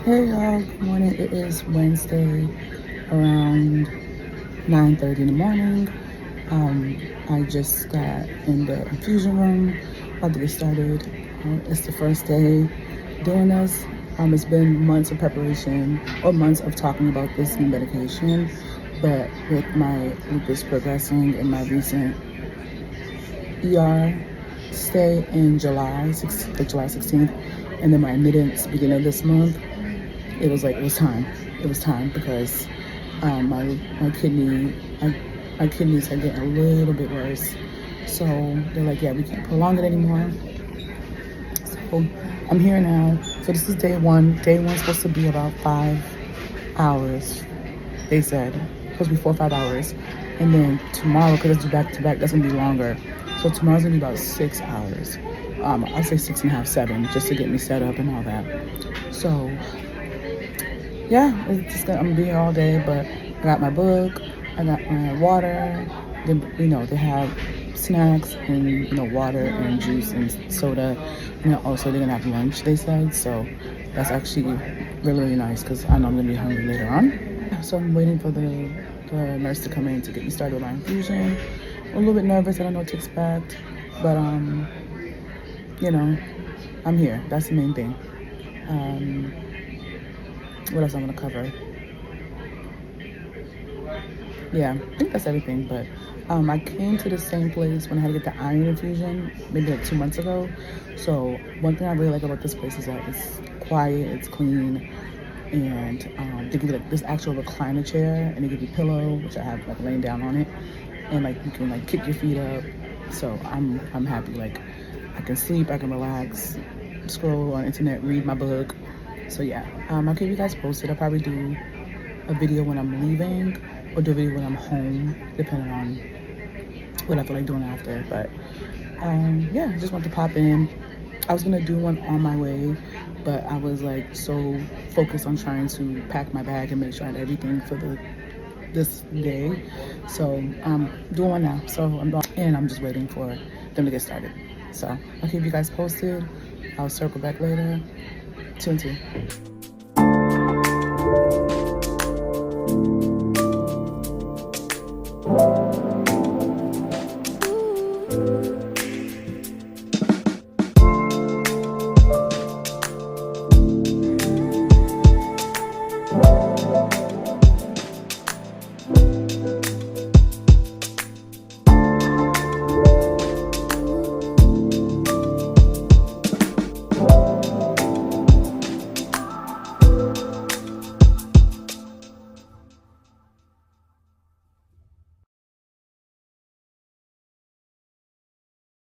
Hey y'all, good morning. It is Wednesday around 9:30 in the morning. I just got in the infusion room, about to get started. It's the first day doing this. It's been months of preparation or months of talking about this new medication, but with my lupus progressing and my recent ER stay in July 16th, and then my admittance beginning of this month, it was time. It was time because my kidneys are getting a little bit worse. So they're like, yeah, we can't prolong it anymore. So I'm here now. So this is day one. Day one's supposed to be about 5 hours. They said supposed to be 4 or 5 hours, and then tomorrow, because it's back to back, that's gonna be longer. So tomorrow's gonna be about 6 hours. I'll say 6.5, 7, just to get me set up and all that. So yeah, I'm gonna be here all day, but I got my book, I got my water. They have snacks and water and juice and soda. Also they're gonna have lunch, they said. So that's actually really, really nice because I know I'm gonna be hungry later on. So I'm waiting for the nurse to come in to get me started with my infusion. I'm a little bit nervous. I don't know what to expect, but I'm here. That's the main thing. What else I'm gonna cover? Yeah, I think that's everything. But I came to the same place when I had to get the iron infusion maybe like 2 months ago. So one thing I really like about this place is that it's quiet, it's clean, and they give you like this actual recliner chair, and they give you a pillow, which I have like laying down on it, and like you can like kick your feet up. So I'm happy. Like I can sleep, I can relax, scroll on the internet, read my book. So yeah, I'll keep you guys posted. I'll probably do a video when I'm leaving or do a video when I'm home, depending on what I feel like doing after. But yeah, I just want to pop in. I was gonna do one on my way, but I was like so focused on trying to pack my bag and make sure I had everything for this day. So I'm doing one now. So I'm just waiting for them to get started. So I'll keep you guys posted. I'll circle back later. 2 and 2.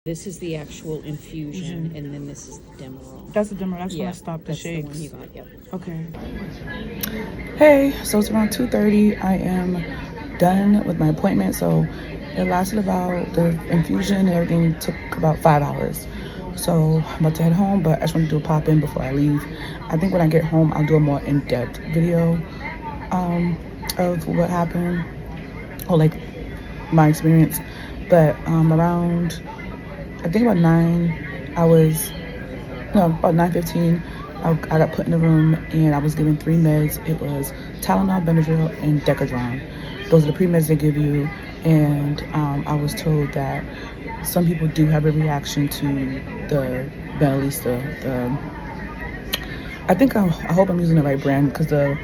This is the actual infusion, and then this is the Demerol. That's the Demerol. That's when I stopped the shakes. That's the one you got, yep. Okay. Hey, so it's around 2:30. I am done with my appointment. So it lasted about, the infusion and everything took about 5 hours. So I'm about to head home, but I just want to do a pop-in before I leave. I think when I get home, I'll do a more in-depth video of what happened, or like my experience. But around, I think about 9:15, I got put in the room and I was given 3 meds. It was Tylenol, Benadryl, and Decadron. Those are the pre-meds they give you. And I was told that some people do have a reaction to the Benlysta. I hope I'm using the right brand, because the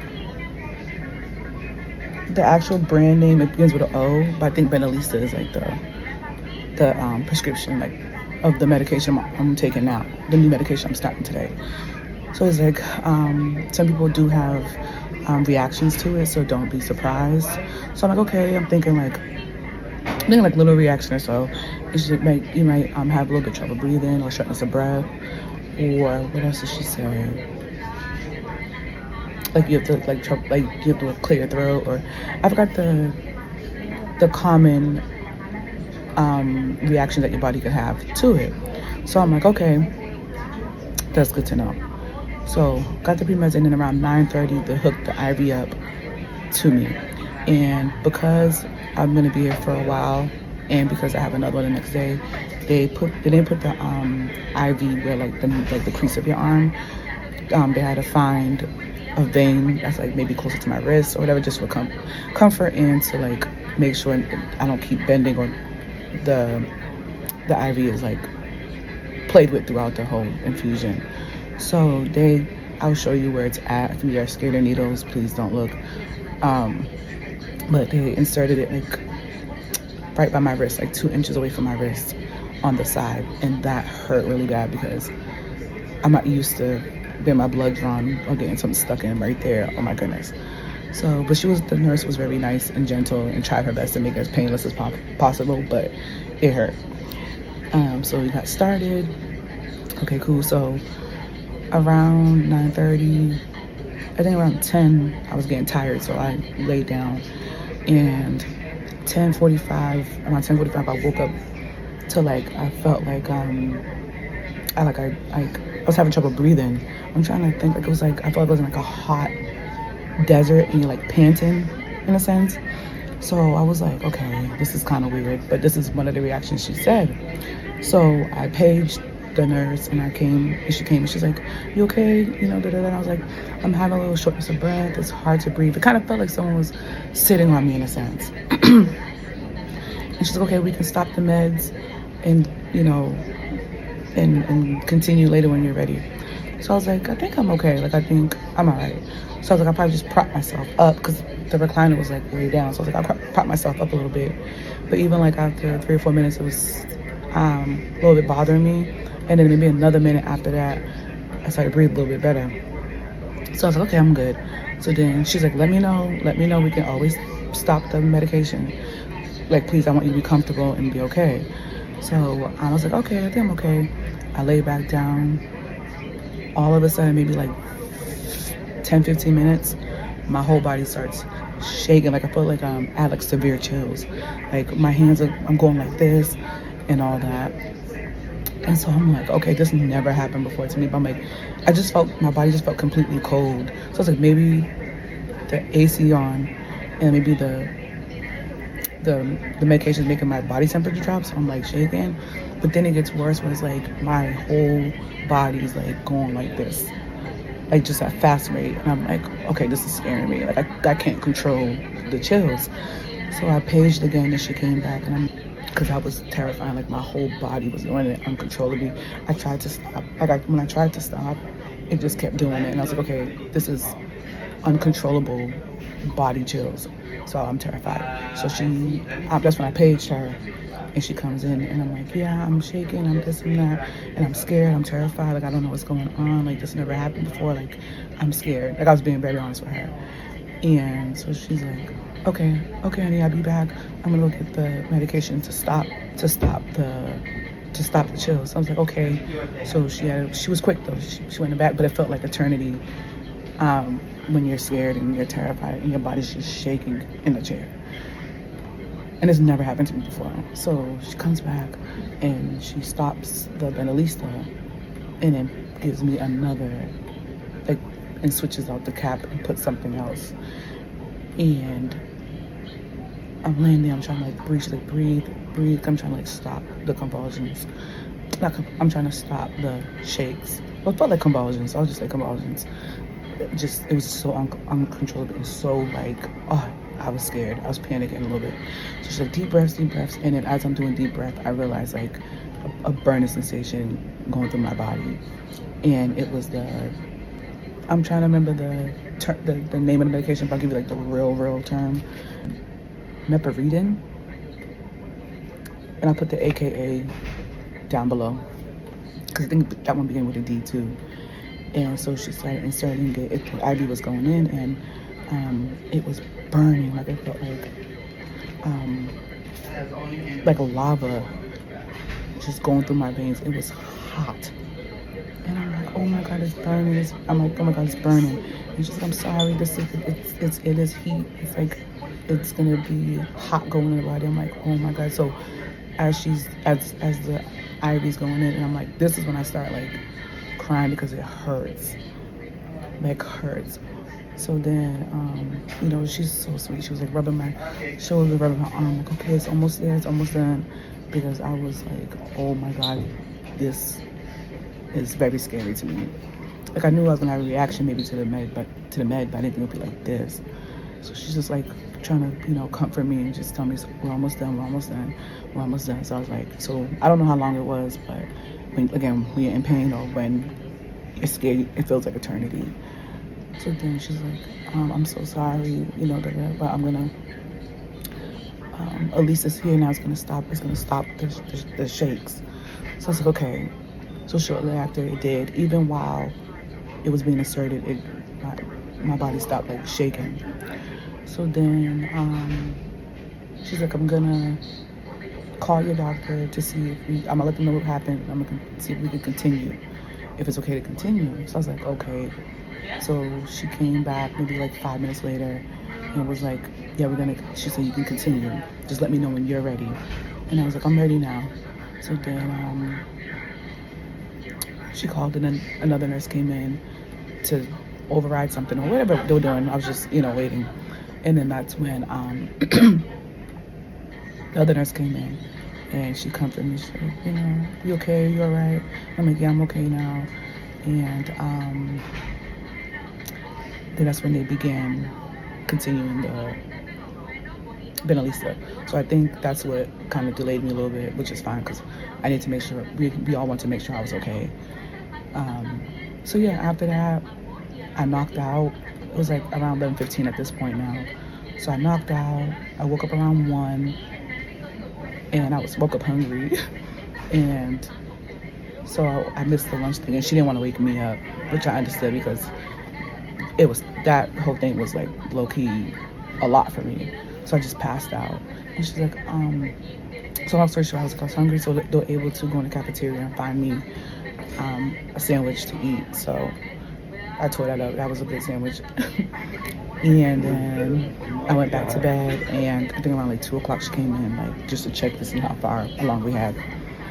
actual brand name, it begins with an O, but I think Benlysta is like the prescription like of the medication I'm taking now, the new medication I'm starting today. So it's like some people do have reactions to it, so don't be surprised. So I'm like, okay, I'm thinking like little reaction or so. You might have a little bit of trouble breathing or shortness of breath, or what else did she say? Like you have to you have to clear your throat, or I forgot the common reaction that your body could have to it. So I'm like, okay, that's good to know. So got the pre-meds, and then around 9:30 they hooked the IV up to me. And because I'm gonna be here for a while, and because I have another one the next day, they didn't put the IV where like the crease of your arm. They had to find a vein that's like maybe closer to my wrist or whatever, just for comfort and to like make sure I don't keep bending or the IV is like played with throughout the whole infusion. So I'll show you where it's at. If you are scared of needles, please don't look. But they inserted it like right by my wrist, like 2 inches away from my wrist on the side, and that hurt really bad because I'm not used to getting my blood drawn or getting something stuck in right there. Oh my goodness. So, but the nurse was very nice and gentle and tried her best to make it as painless as possible, but it hurt. So we got started. Okay, cool. So around 9:30, I think around 10, I was getting tired, so I laid down. And around 10:45, I woke up to like, I felt like I was having trouble breathing. I'm trying to think, like it was like, I felt like I was in like a hot desert and you're like panting in a sense. So I was like, okay, this is kind of weird, but this is one of the reactions she said. So I paged the nurse and she came and she's like, you okay? You know, da-da-da. And I was like, I'm having a little shortness of breath. It's hard to breathe. It kind of felt like someone was sitting on me in a sense. And she's like, okay, we can stop the meds and, you know, and continue later when you're ready. So I was like, I think I'm okay. Like, I think I'm all right. So I was like, I'll probably just prop myself up because the recliner was like way down. So I was like, I'll prop myself up a little bit. But even like after 3 or 4 minutes, it was a little bit bothering me. And then maybe another minute after that, I started to breathe a little bit better. So I was like, okay, I'm good. So then she's like, let me know. We can always stop the medication. Like, please, I want you to be comfortable and be okay. So I was like, okay, I think I'm okay. I lay back down. All of a sudden, maybe like 10, 15 minutes, my whole body starts shaking. Like I feel like I had like severe chills. Like my hands I'm going like this and all that. And so I'm like, okay, this never happened before to me. But I'm like, my body just felt completely cold. So I was like, maybe the AC on and maybe the medication is making my body temperature drop. So I'm like shaking. But then it gets worse when it's like my whole body's like going like this, like just at fast rate. And I'm like, okay, this is scaring me. Like I can't control the chills. So I paged again and she came back and because I was terrified, like my whole body was doing it uncontrollably. I tried to stop. When I tried to stop, it just kept doing it. And I was like, okay, this is uncontrollable body chills. So I'm terrified. So that's when I paged her and she comes in and I'm like, yeah, I'm shaking, I'm this and that, and I'm scared, I'm terrified, like I don't know what's going on, like this never happened before, like I'm scared. Like I was being very honest with her. And so she's like, okay, honey, I'll be back. I'm gonna go get the medication to stop the chills. So I was like, okay. So she was quick though. She went in the back, but it felt like eternity when you're scared and you're terrified and your body's just shaking in the chair. And it's never happened to me before. So she comes back and she stops the Benlysta and then gives me another, like, and switches out the cap and puts something else. And I'm laying there, I'm trying to like breathe. I'm trying to like stop the convulsions. I'm trying to stop the shakes. Well, it felt like convulsions. I'll just say convulsions. It was so uncontrollable and so like, I was scared. I was panicking a little bit. So she's like, deep breaths. And then as I'm doing deep breath, I realized like a burning sensation going through my body. And it was I'm trying to remember the name of the medication, but I'll give you like the real term. Meperidine. And I'll put the AKA down below. Because I think that one began with a D too. And so she started inserting it. The IV was going in and it was burning. Like it felt like lava just going through my veins. It was hot. And I'm like, oh my God, it's burning. I'm like, oh my God, it's burning. And she's like, I'm sorry, it is heat. It's like, it's gonna be hot going in the body. I'm like, oh my God. So as the IV's going in, and I'm like, this is when I start like crying because it hurts. Like hurts. So then, she's so sweet. She was like rubbing my shoulder, rubbing my arm. Like, okay, it's almost there. It's almost done. Because I was like, oh my God, this is very scary to me. like I knew I was gonna have a reaction maybe to the med, but I didn't think it would be like this. So she's just like trying to, you know, comfort me and just tell me we're almost done, we're almost done, we're almost done. So I was like, so I don't know how long it was, but when you're in pain or when you're scared, it feels like eternity. So then she's like, I'm so sorry, you know, but I'm gonna, at least it's here now. It's gonna stop the shakes. So I was like, okay. So shortly after it did, even while it was being inserted, my body stopped like shaking. So then she's like, I'm gonna call your doctor to see if I'm gonna let them know what happened. I'm gonna see if we can continue, if it's okay to continue. So I was like, okay. So she came back maybe like 5 minutes later and was like, yeah, she said you can continue. Just let me know when you're ready. And I was like, I'm ready now. So then she called and then another nurse came in to override something or whatever they were doing. I was just, you know, waiting. And then that's when the other nurse came in and she comforted me. She said, you know, you okay? You all right? I'm like, yeah, I'm okay now. And then that's when they began continuing the Benlysta. So I think that's what kind of delayed me a little bit, which is fine because I need to make sure, we all want to make sure I was okay. So yeah, after that, I knocked out. It was like around 11:15 at this point now. So I knocked out. I woke up around 1 and I woke up hungry. And so I missed the lunch thing and she didn't want to wake me up, which I understood because that whole thing was like low key a lot for me. So I just passed out. And she's like, so long story short, I was hungry, so they were able to go in the cafeteria and find me a sandwich to eat. So I tore that up. That was a good sandwich. And then I went back to bed, and I think around like 2 o'clock she came in, like just to check to see how far along we had.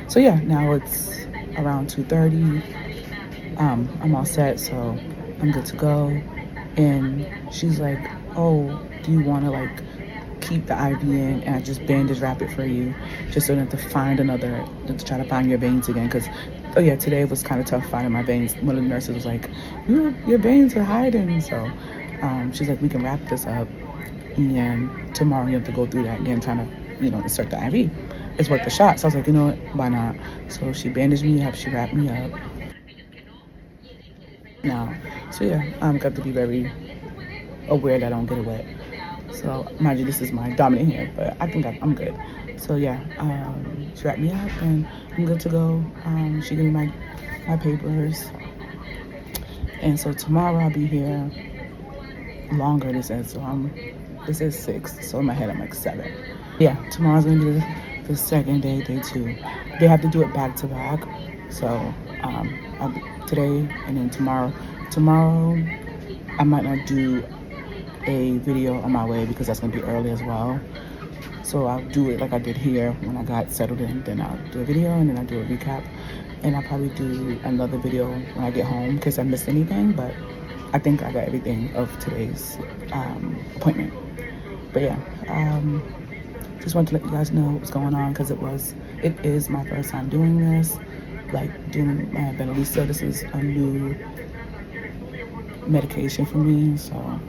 So yeah, now it's around 2:30. I'm all set, so I'm good to go. And she's like, oh, do you want to like keep the IV in and I just bandage wrap it for you, just so that to try to find your veins again? Because oh yeah, today was kind of tough finding my veins. One of the nurses was like, your veins are hiding. So she's like, we can wrap this up and tomorrow you have to go through that again, trying to, you know, insert the IV. It's worth the shot. So I was like, you know what, why not? So she bandaged me up, she wrapped me up. Now, so yeah, I'm got to be very aware that I don't get it wet. So mind you, this is my dominant hand, but I think I'm good. So yeah, she wrapped me up and I'm good to go. She gave me my papers. And so tomorrow I'll be here longer, this is 6, so in my head I'm like 7. Yeah, tomorrow's gonna be the second day, day 2. They have to do it back to back. So I'll be today and then tomorrow. Tomorrow I might not do a video on my way because that's gonna be early as well. So I'll do it like I did here when I got settled in. Then I'll do a video and then I'll do a recap. And I'll probably do another video when I get home in case I missed anything. But I think I got everything of today's appointment. But yeah, just wanted to let you guys know what's going on because it is my first time doing this, like doing my Benlysta. This is a new medication for me, so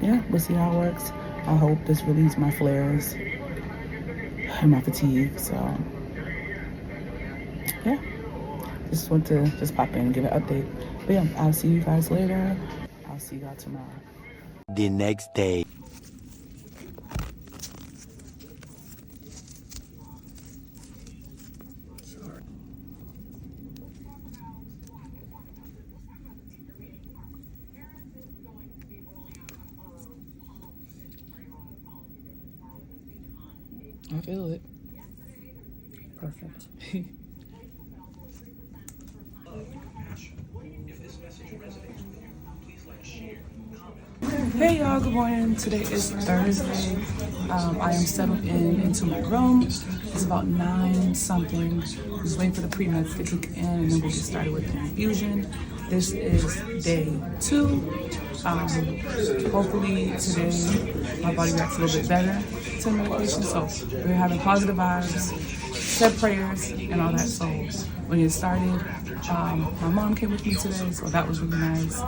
yeah, we'll see how it works. I hope this relieves my flares and my fatigue. So yeah, just want to pop in and give an update. But yeah, I'll see you guys later. I'll see y'all tomorrow. The next day. I feel it. Perfect. Hey y'all, good morning. Today is Thursday. I am settled into my room. It's about 9 something. Just waiting for the pre-meds to kick in and then we'll get started with the infusion. This is day 2. Hopefully today my body reacts a little bit better to the medication. So we're having positive vibes. said prayers and all that. So when it started, my mom came with me today, so that was really nice.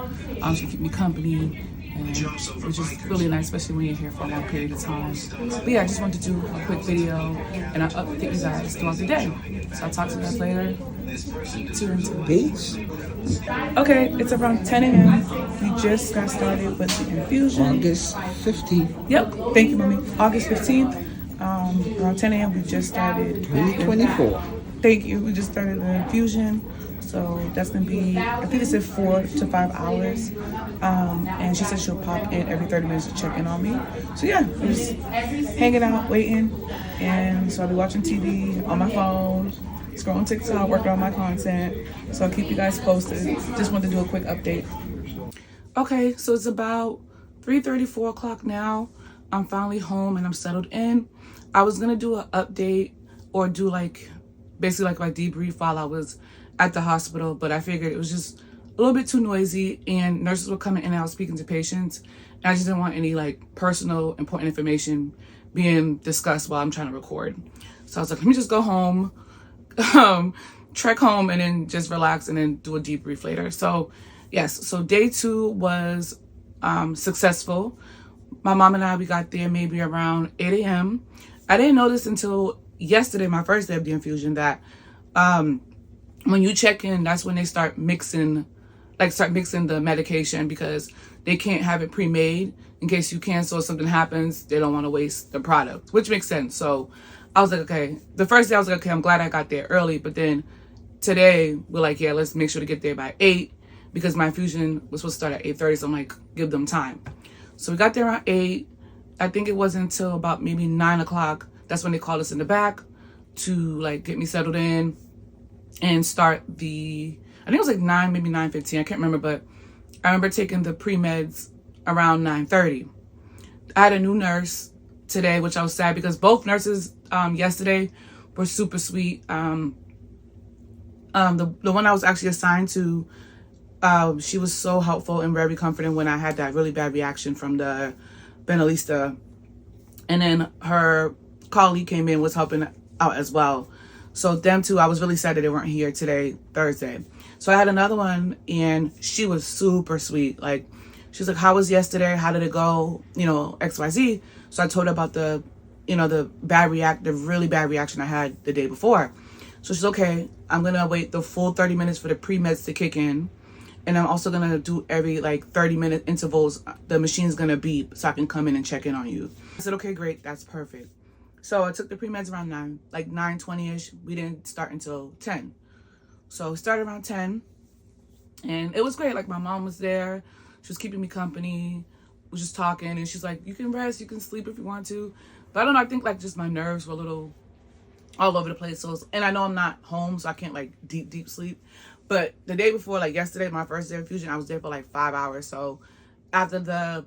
She kept me company, and it was just really nice, especially when you're here for a long period of time. But yeah, I just wanted to do a quick video, and I'll update you guys throughout the day. So I'll talk to you guys later. Dates? Okay, it's around 10 a.m. We just got started with the infusion. August 15th. Yep, thank you, mommy. August 15th, around 10 a.m. we just started. 2024. Thank you. We just started the infusion. So that's gonna be, I think it said 4 to 5 hours. And she said she'll pop in every 30 minutes to check in on me. So yeah, we're just hanging out, waiting. And so I'll be watching TV on my phone, scrolling TikTok, working on my content. So I'll keep you guys posted. Just wanted to do a quick update. Okay, so it's about 3:30, 4 o'clock now. I'm finally home and I'm settled in. I was gonna do an update or do basically my debrief while I was at the hospital, but I figured it was just a little bit too noisy and nurses were coming in and out speaking to patients. And I just didn't want any personal important information being discussed while I'm trying to record. So I was like, let me just go home, trek home, and then just relax and then do a debrief later. So yes, so day 2 was successful. My mom and I, we got there maybe around 8 a.m. I didn't know this until yesterday, my first day of the infusion, that when you check in, that's when they start mixing the medication, because they can't have it pre-made in case you cancel or something happens. They don't want to waste the product, which makes sense. So I was like, okay. The first day I was like, okay, I'm glad I got there early. But then today we're like, yeah, let's make sure to get there by 8, because my infusion was supposed to start at 8:30. So I'm like, give them time. So we got there around 8. I think it wasn't until about maybe 9 o'clock. That's when they called us in the back to get me settled in and start the, I think it was 9, maybe 9:15. I can't remember, but I remember taking the pre-meds around 9:30. I had a new nurse today, which I was sad because both nurses yesterday were super sweet. The one I was actually assigned to, she was so helpful and very comforting when I had that really bad reaction from the Benlysta. And then her colleague came in, was helping out as well. So them two, I was really sad that they weren't here today, Thursday. So I had another one, and she was super sweet. She's like, how was yesterday? How did it go? XYZ. So I told her about the really bad reaction I had the day before. So she's okay. I'm going to wait the full 30 minutes for the pre-meds to kick in. And I'm also going to do every 30-minute intervals. The machine's going to beep so I can come in and check in on you. I said, okay, great. That's perfect. So I took the pre-meds around 9, 9:20ish. We didn't start until 10. So we started around 10. And it was great. My mom was there. She was keeping me company. We was just talking. And she's like, you can rest. You can sleep if you want to. But I don't know. I think just my nerves were a little all over the place. So and I know I'm not home, so I can't deep sleep. But the day before, yesterday, my first day of infusion, I was there for 5 hours. So after the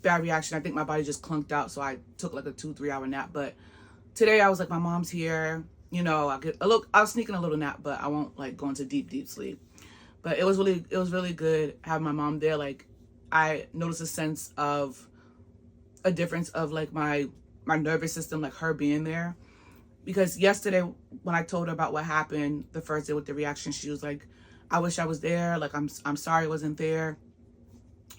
bad reaction, I think my body just clunked out. So I took a 2-3 hour nap. But today I was my mom's here. I'll sneak in a little nap, but I won't go into deep sleep. But it was really good having my mom there. I noticed a sense of a difference of my nervous system, her being there. Because yesterday when I told her about what happened the first day with the reaction, she was like, I wish I was there. I'm sorry I wasn't there.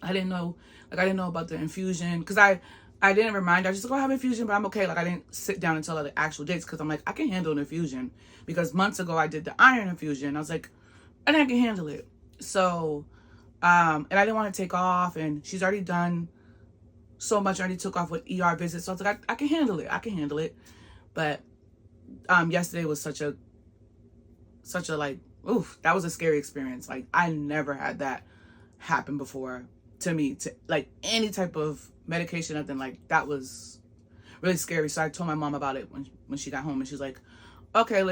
I didn't know about the infusion, because I didn't remind her. I just I have infusion, but I'm okay. I didn't sit down and tell her the actual dates, because I'm I can handle an infusion, because months ago I did the iron infusion. I was like, I think I can handle it. So, and I didn't want to take off, and she's already done so much. I already took off with ER visits. So I was like, I can handle it. I can handle it. But yesterday was such a oof, that was a scary experience. I never had that happen before to me, to any type of medication, nothing. That was really scary. So I told my mom about it when she got home, and she's like, okay,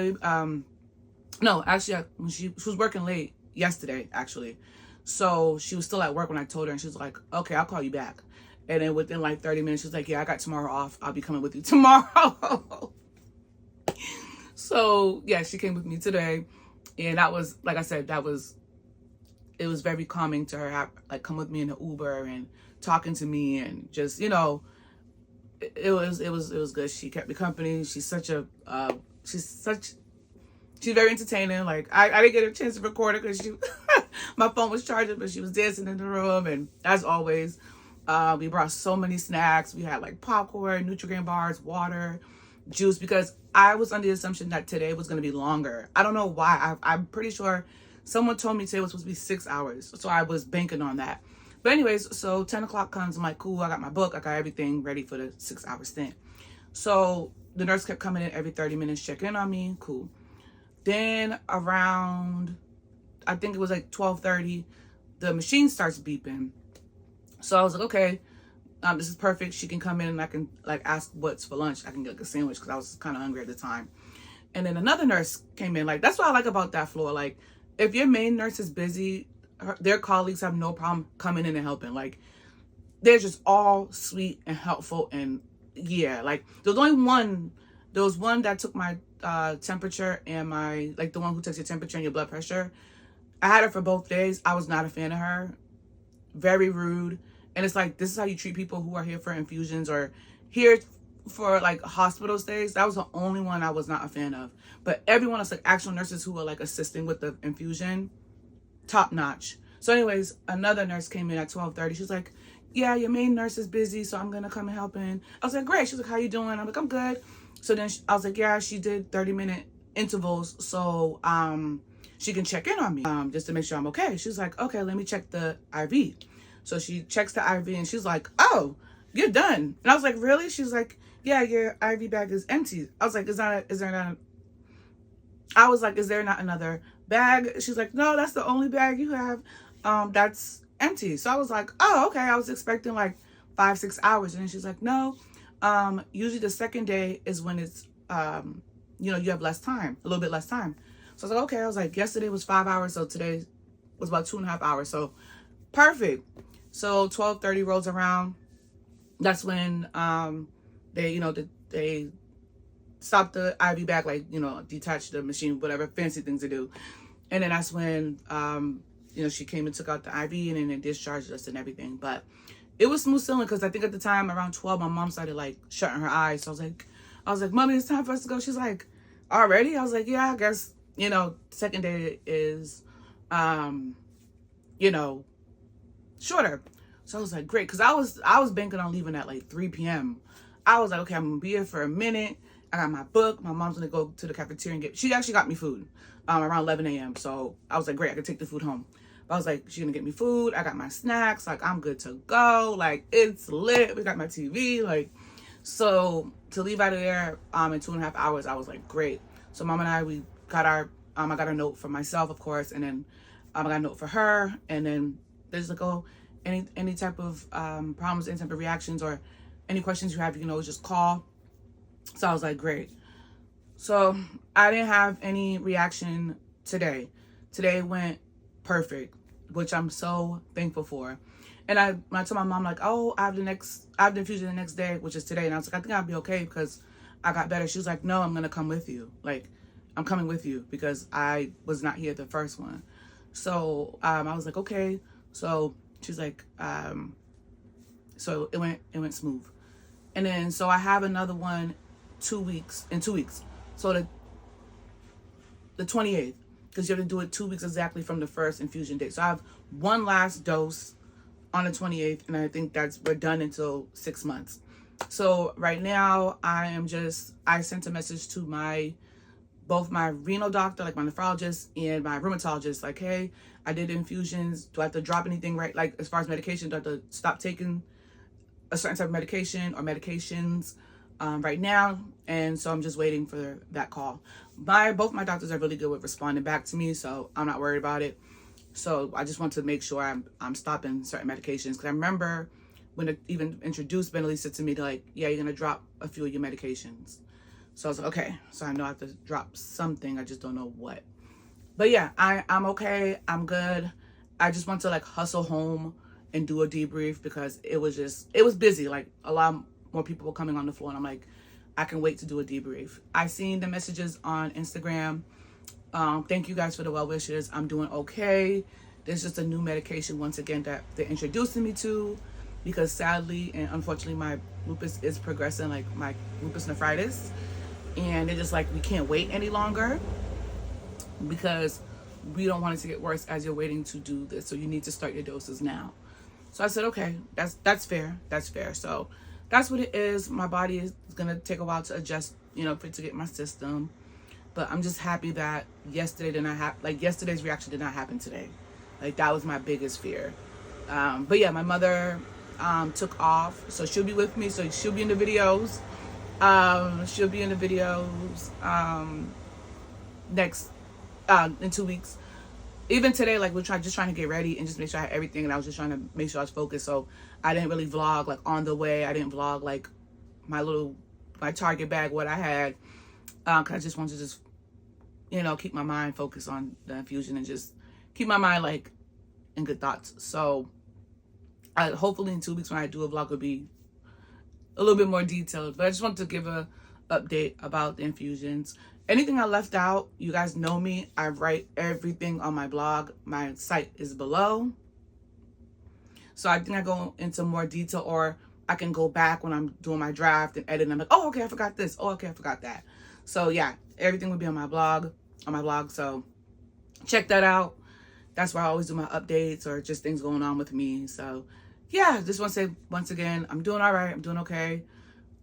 no, actually, when she was working late yesterday, actually. So she was still at work when I told her, and she was like, okay, I'll call you back. And then within 30 minutes, she was like, yeah, I got tomorrow off. I'll be coming with you tomorrow. So yeah, she came with me today. And that was, like I said, it was very calming to her, have, come with me in the Uber and talking to me, and just, it was good. She kept me company. She's such a she's very entertaining. Like I didn't get a chance to record her because my phone was charging, but she was dancing in the room. And as always, we brought so many snacks. We had like popcorn, Nutri-Grain bars, water, juice, because I was under the assumption that today was going to be longer. I don't know why. I'm pretty sure someone told me today was supposed to be 6 hours. So I was banking on that. But anyways, so 10 o'clock comes. I'm like, cool, I got my book. I got everything ready for the 6 hour stint. So the nurse kept coming in every 30 minutes, checking in on me. Cool. Then around, I think it was like 12:30, the machine starts beeping. So I was like, okay, this is perfect. She can come in and I can like ask what's for lunch. I can get like a sandwich because I was kind of hungry at the time. And then another nurse came in. Like, that's what I like about that floor. Like, if your main nurse is busy, their colleagues have no problem coming in and helping. Like, they're just all sweet and helpful. And yeah, like there was one that took my temperature and my, like the one who takes your temperature and your blood pressure. I had her for both days. I was not a fan of her. Very rude. And it's like, this is how you treat people who are here for infusions or here for like hospital stays. That was the only one I was not a fan of. But everyone else, like actual nurses who were like assisting with the infusion, top notch. So anyways, another nurse came in at 12:30. She's like, yeah, your main nurse is busy, so I'm gonna come and help in. I was like, great. She's like, how you doing? I'm like, I'm good. So then I was like, yeah, she did 30-minute intervals, so she can check in on me just to make sure I'm okay. She's like, okay, let me check the IV. So she checks the IV and she's like, oh, you're done. And I was like, really? She's like, yeah, your IV bag is empty. I was like, is there not another bag? She's like, no, that's the only bag you have. That's empty. So I was like, oh, okay. I was expecting like 5-6 hours. And then she's like, no, usually the second day is when it's, you have less time, a little bit less time. So I was like, okay. I was like, yesterday was 5 hours. So today was about 2.5 hours. So perfect. So 12:30 rolls around. That's when, they stop the IV bag, like, detach the machine, whatever fancy things to do. And then that's when, she came and took out the IV and then they discharged us and everything. But it was smooth sailing because I think at the time around 12, my mom started like shutting her eyes. So I was like, Mommy, it's time for us to go. She's like, already? I was like, yeah, I guess, second day is, shorter. So I was like, great. Cause I was banking on leaving at like 3 p.m. I was like, okay, I'm gonna be here for a minute. I got my book. My mom's gonna go to the cafeteria and she actually got me food around 11 a.m. So I was like, great, I could take the food home. But I was like, she's gonna get me food. I got my snacks. Like, I'm good to go. Like, it's lit. We got my TV. Like, so to leave out of there in 2.5 hours, I was like, great. So Mom and I, we got our, I got a note for myself, of course. And then I got a note for her. And then there's like, oh, any type of problems, any type of reactions or any questions you have, you can always just call. So I was like, great. So I didn't have any reaction today. Today went perfect, which I'm so thankful for. And when I told my mom, like, oh, I have the infusion the next day, which is today. And I was like, I think I'll be okay because I got better. She was like, no, I'm going to come with you. Like, I'm coming with you because I was not here the first one. So I was like, okay. So she's like, so it went smooth. And then, so I have another one in 2 weeks. So the 28th, because you have to do it 2 weeks exactly from the first infusion date. So I have one last dose on the 28th, and I think we're done until 6 months. So right now I sent a message to both my renal doctor, like my nephrologist, and my rheumatologist, like, hey, I did infusions. Do I have to drop anything, right? Like, as far as medication, do I have to stop taking a certain type of medication or medications right now? And so I'm just waiting for that call. Both my doctors are really good with responding back to me, so I'm not worried about it. So I just want to make sure I'm stopping certain medications, because I remember when it even introduced Benlysta to me, they're like, yeah, you're gonna drop a few of your medications. So I was like, okay, so I know I have to drop something, I just don't know what. But yeah, I'm okay, I'm good. I just want to like hustle home and do a debrief because it was busy. Like, a lot more people were coming on the floor, and I'm like, I can wait to do a debrief. I seen the messages on Instagram. Thank you guys for the well wishes. I'm doing okay. There's just a new medication once again that they're introducing me to, because sadly and unfortunately my lupus is progressing, like my lupus nephritis. and they're just like, we can't wait any longer because we don't want it to get worse as you're waiting to do this. So you need to start your doses now. So I said, okay, that's fair. That's fair. So that's what it is. My body is going to take a while to adjust, you know, for it to get my system. But I'm just happy that yesterday did not happen. Like, yesterday's reaction did not happen today. Like, that was my biggest fear. But yeah, my mother took off. So she'll be with me. So she'll be in the videos. She'll be in the videos next, in 2 weeks. Even today, like, we're just trying to get ready and just make sure I had everything. And I was just trying to make sure I was focused. So I didn't really vlog, like, on the way. I didn't vlog, like, my Target bag, what I had. Because I just wanted to just, you know, keep my mind focused on the infusion and just keep my mind, like, in good thoughts. So hopefully in 2 weeks when I do a vlog, it'll be a little bit more detailed. But I just wanted to give a update about the infusions. Anything I left out, you guys know me. I write everything on my blog. My site is below. So I think I go into more detail, or I can go back when I'm doing my draft and edit and I'm like, oh, okay, I forgot this. Oh, okay, I forgot that. So yeah, everything will be on my blog. So check that out. That's where I always do my updates or just things going on with me. So yeah, just want to say once again, I'm doing all right. I'm doing okay.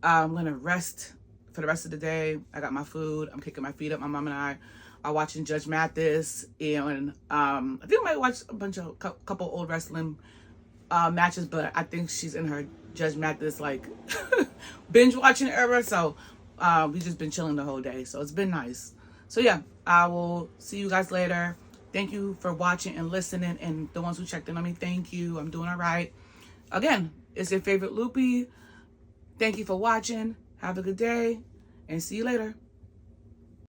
I'm going to rest for the rest of the day. I got my food. I'm kicking my feet up. My mom and I are watching Judge Mathis. And I think I might watch a couple old wrestling matches, but I think she's in her Judge Mathis, like, binge watching era. So we've just been chilling the whole day. So it's been nice. So yeah, I will see you guys later. Thank you for watching and listening. And the ones who checked in on me, thank you. I'm doing all right. Again, it's your favorite Lupie. Thank you for watching. Have a good day and see you later.